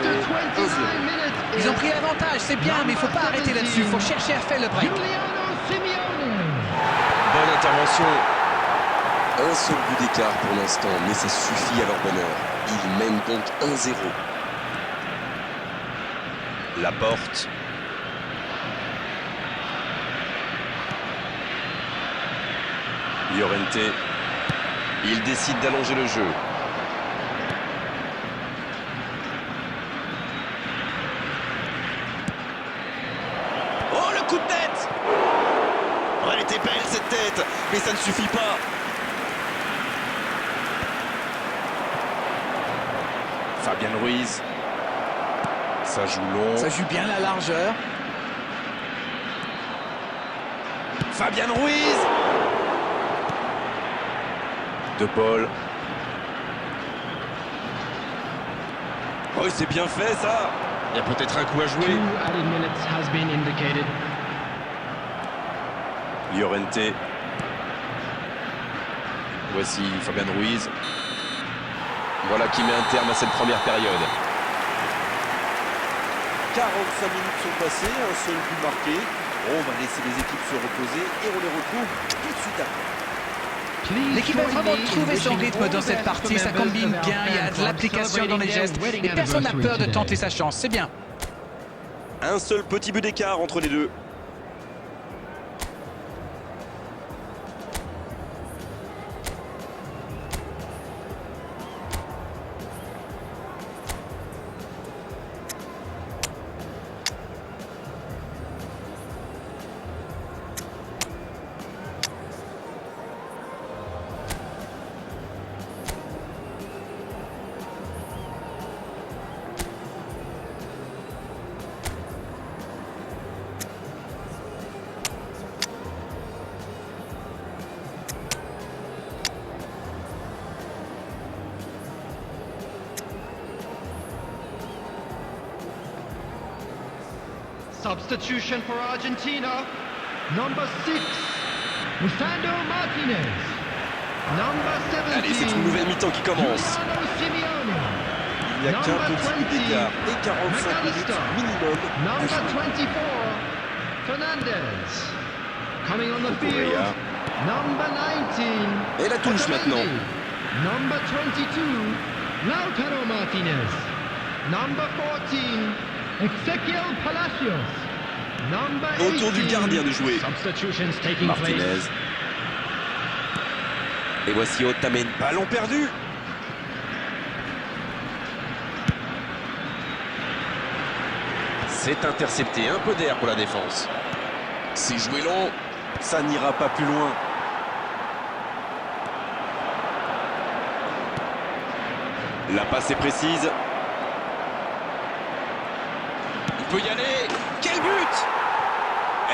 fait 1-0. Ils ont pris l'avantage, c'est bien, mais il ne faut pas arrêter là-dessus. Il faut chercher à faire le break. Bonne intervention. Un seul but d'écart pour l'instant, mais ça suffit à leur bonheur. Ils mènent donc 1-0. La porte. Llorente. Il décide d'allonger le jeu. Oh, le coup de tête! Oh, elle était belle cette tête, mais ça ne suffit pas. Fabian Ruiz. Ça joue long. Ça joue bien la largeur. Fabian Ruiz. De Paul. Oh, c'est bien fait ça. Il y a peut-être un coup à jouer. Llorente. Voici Fabian Ruiz. Voilà qui met un terme à cette première période. 45 minutes sont passées, un seul but marqué. On va laisser les équipes se reposer et on les retrouve tout de suite après. L'équipe a vraiment trouvé son rythme dans cette partie, ça combine bien, il y a de l'application dans les gestes et personne n'a peur de tenter sa chance, c'est bien. Un seul petit but d'écart entre les deux. Substitution for Argentina. Number 6, Lisandro Martinez. Number 17. Allez, c'est une nouvelle mi-temps qui commence. Giuliano Simeone. Il n'y a qu'un Number petit but 20, d'écart et 45 minutes McAllister. minimum à Number jouer. 24, Fernandez. Coming on the field. Correa. Number 19. Et la touche Otamendi. maintenant. Number 22, Lautaro Martinez. Number 14, Ezequiel Palacios. Number Au tour du 18, gardien de jouer. Substitutions taking Martinez. place. Et voici Otamendi. Ballon perdu. C'est intercepté. Un peu d'air pour la défense. C'est joué long. Ça n'ira pas plus loin. La passe est précise. Il peut y aller. Quel but!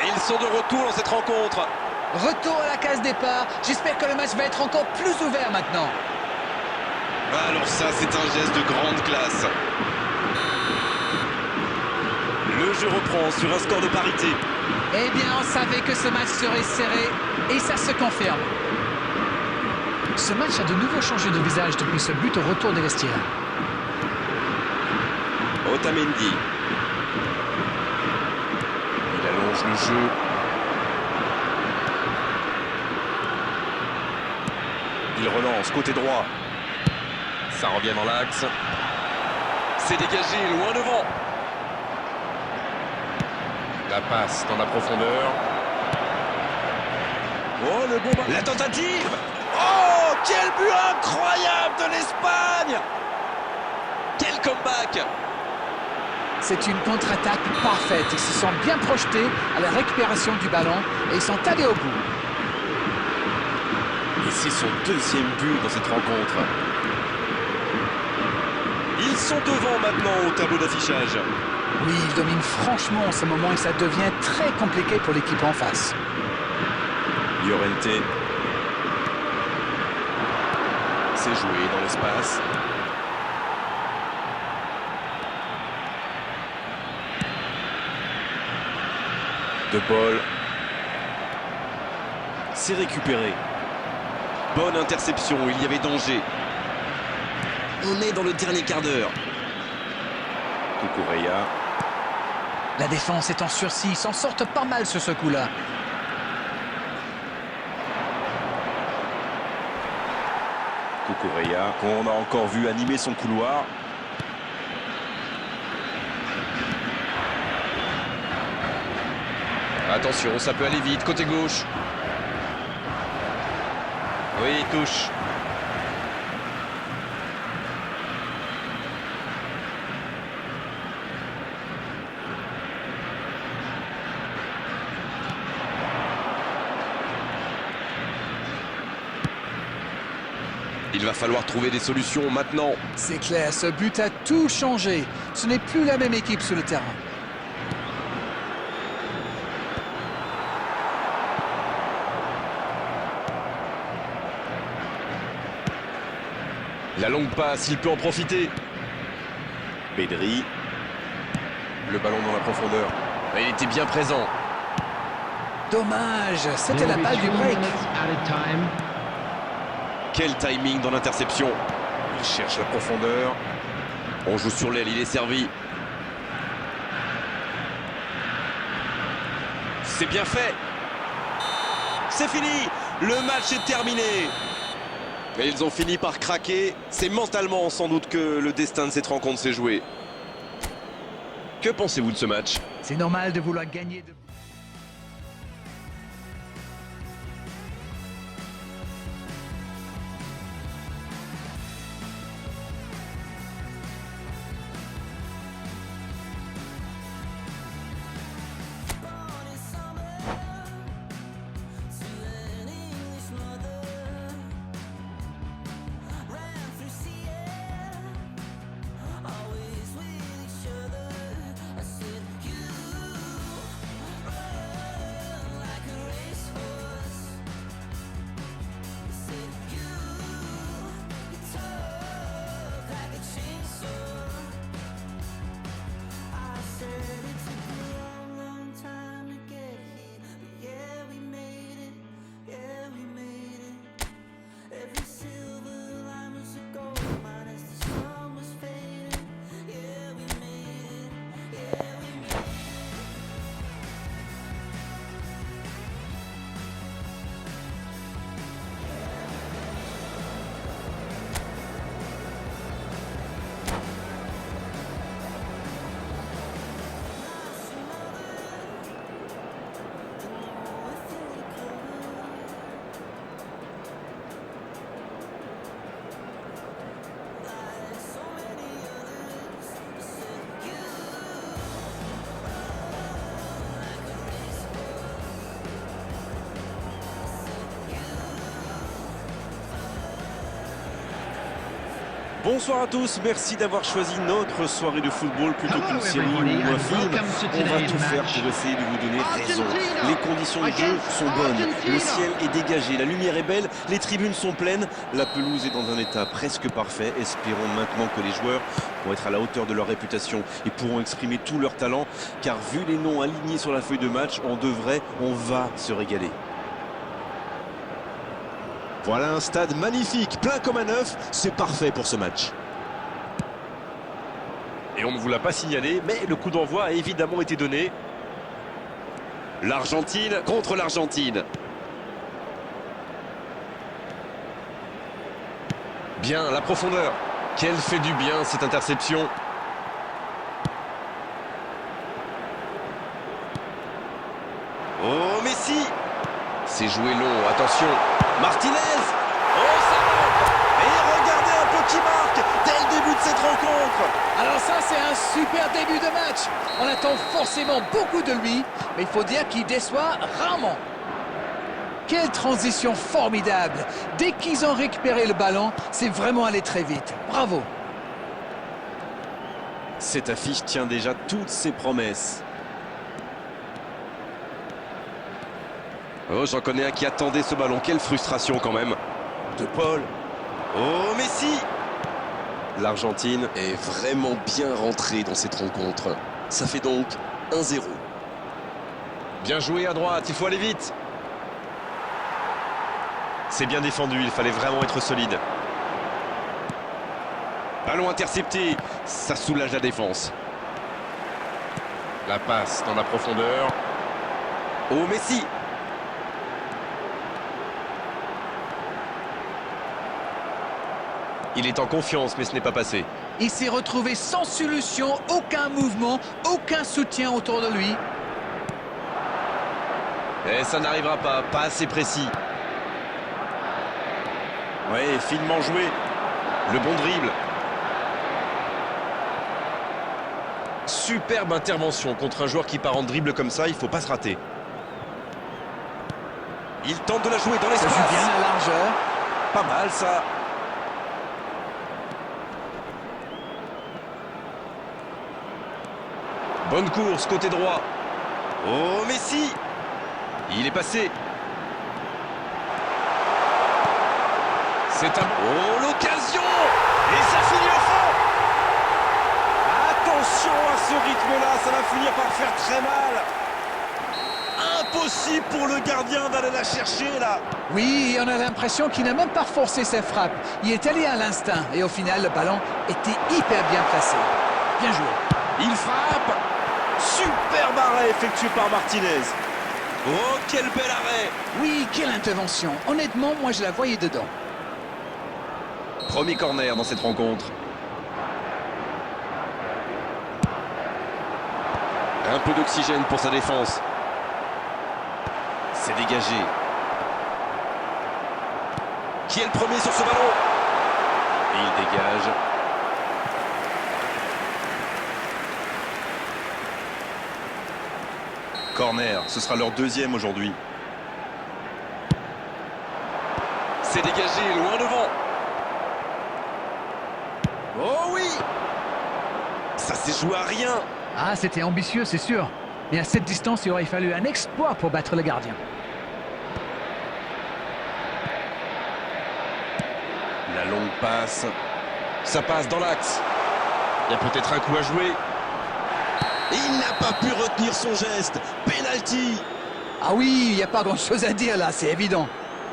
Et ils sont de retour dans cette rencontre. Retour à la case départ, j'espère que le match va être encore plus ouvert maintenant. Alors ça, c'est un geste de grande classe. Le jeu reprend sur un score de parité. Eh bien, on savait que ce match serait serré et ça se confirme. Ce match a de nouveau changé de visage depuis ce but au retour des vestiaires. Otamendi. Il allonge le jeu. Il relance côté droit. Ça revient dans l'axe. C'est dégagé loin devant. La passe dans la profondeur. Oh, le bon ballon. La tentative. Oh, quel but incroyable de l'Espagne. Quel comeback. C'est une contre-attaque parfaite. Ils se sont bien projetés à la récupération du ballon et ils sont allés au bout. Et c'est son deuxième but dans cette rencontre. Ils sont devant maintenant au tableau d'affichage. Oui, ils dominent franchement en ce moment et ça devient très compliqué pour l'équipe en face. Llorente. C'est joué dans l'espace. De Paul. C'est récupéré. Bonne interception, il y avait danger. On est dans le dernier quart d'heure. Cucurella. La défense est en sursis, ils s'en sortent pas mal sur ce coup-là. Cucurella, qu'on a encore vu animer son couloir. Attention, ça peut aller vite, côté gauche. Oui, il touche. Il va falloir trouver des solutions maintenant. C'est clair, ce but a tout changé. Ce n'est plus la même équipe sur le terrain. La longue passe, il peut en profiter. Pedri. Le ballon dans la profondeur. Il était bien présent. Dommage, c'était There la will be balle du 2 break. minutes added time. Quel timing dans l'interception. Il cherche la profondeur. On joue sur l'aile, il est servi. C'est bien fait. C'est fini. Le match est terminé. Et ils ont fini par craquer. C'est mentalement sans doute que le destin de cette rencontre s'est joué. Que pensez-vous de ce match? C'est normal de vouloir gagner de... Bonsoir à tous, merci d'avoir choisi notre soirée de football plutôt Hello qu'une série everybody ou un and film. welcome to On va today's tout faire match. pour essayer de vous donner raison. Argentina Les conditions de jeu against sont bonnes, le Argentina. ciel est dégagé, la lumière est belle, les tribunes sont pleines, la pelouse est dans un état presque parfait. Espérons maintenant que les joueurs vont être à la hauteur de leur réputation et pourront exprimer tout leur talent, car vu les noms alignés sur la feuille de match, on va se régaler. Voilà un stade magnifique, plein comme un œuf, c'est parfait pour ce match. Et on ne vous l'a pas signalé, mais le coup d'envoi a évidemment été donné. L'Argentine contre l'Argentine. Bien, la profondeur. Quelle fait du bien cette interception. Oh Messi! C'est joué long, attention. Martinez! Oh ça rentre! Et regardez un peu qui marque dès le début de cette rencontre! Alors ça, c'est un super début de match. On attend forcément beaucoup de lui, mais il faut dire qu'il déçoit rarement. Quelle transition formidable. Dès qu'ils ont récupéré le ballon, c'est vraiment allé très vite. Bravo. Cette affiche tient déjà toutes ses promesses. Oh, j'en connais un qui attendait ce ballon. Quelle frustration quand même. De Paul. Oh Messi! L'Argentine est vraiment bien rentrée dans cette rencontre. Ça fait donc 1-0. Bien joué à droite, il faut aller vite. C'est bien défendu, il fallait vraiment être solide. Ballon intercepté, ça soulage la défense. La passe dans la profondeur. Oh, Messi! Il est en confiance, mais ce n'est pas passé. Il s'est retrouvé sans solution, aucun mouvement, aucun soutien autour de lui. Et ça n'arrivera pas, pas assez précis. Ouais, finement joué. Le bon dribble. Superbe intervention contre un joueur qui part en dribble comme ça, il ne faut pas se rater. Il tente de la jouer dans Ça l'espace. joue bien à largeur. Pas mal ça. Bonne course, côté droit. Oh, Messi! Il est passé. C'est un... Oh, l'occasion! Et ça finit au fond. Attention à ce rythme-là, ça va finir par faire très mal. Impossible pour le gardien d'aller la chercher, là. Oui, on a l'impression qu'il n'a même pas forcé sa frappe. Il est allé à l'instinct et au final, le ballon était hyper bien placé. Bien joué. Il frappe. Superbe arrêt effectué par Martinez. Oh, quel bel arrêt! Oui, quelle intervention. Honnêtement, moi, je la voyais dedans. Premier corner dans cette rencontre. Un peu d'oxygène pour sa défense. C'est dégagé. Qui est le premier sur ce ballon? Et il dégage. Corner, ce sera leur deuxième aujourd'hui. C'est dégagé, loin devant. Oh oui! Ça s'est joué à rien. Ah, c'était ambitieux, c'est sûr. Mais à cette distance, il aurait fallu un exploit pour battre le gardien. La longue passe. Ça passe dans l'axe. Il y a peut-être un coup à jouer. Et il n'a pas pu retenir son geste. Penalty. Ah oui, il n'y a pas grand-chose à dire là, c'est évident.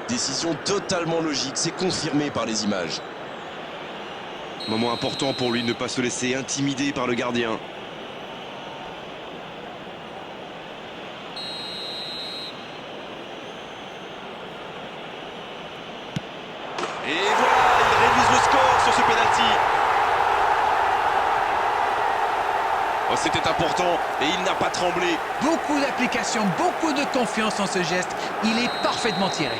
Décision totalement logique, c'est confirmé par les images. Moment important pour lui de ne pas se laisser intimider par le gardien. Et voilà, ils réduisent le score sur ce penalty. Oh, c'était important et il n'a pas tremblé. Beaucoup d'application, beaucoup de confiance en ce geste. Il est parfaitement tiré.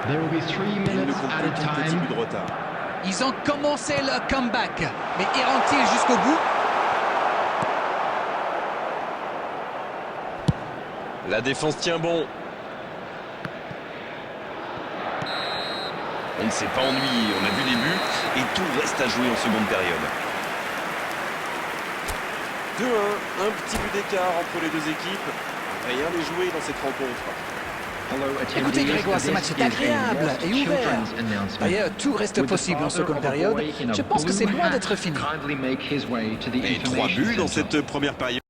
There will be 3 Il ne minutes compte plus added qu'un petit but time. de retard. Ils ont commencé leur comeback. Mais iront-ils jusqu'au bout? La défense tient bon. On ne s'est pas ennuyé, on a vu les buts et tout reste à jouer en seconde période. 2-1, un petit but d'écart entre les deux équipes. Rien n'est joué dans cette rencontre. Écoutez Grégoire, ce match est agréable et ouvert. D'ailleurs, tout reste possible en seconde période. Je pense que c'est loin d'être fini. Et 3 buts dans cette première période.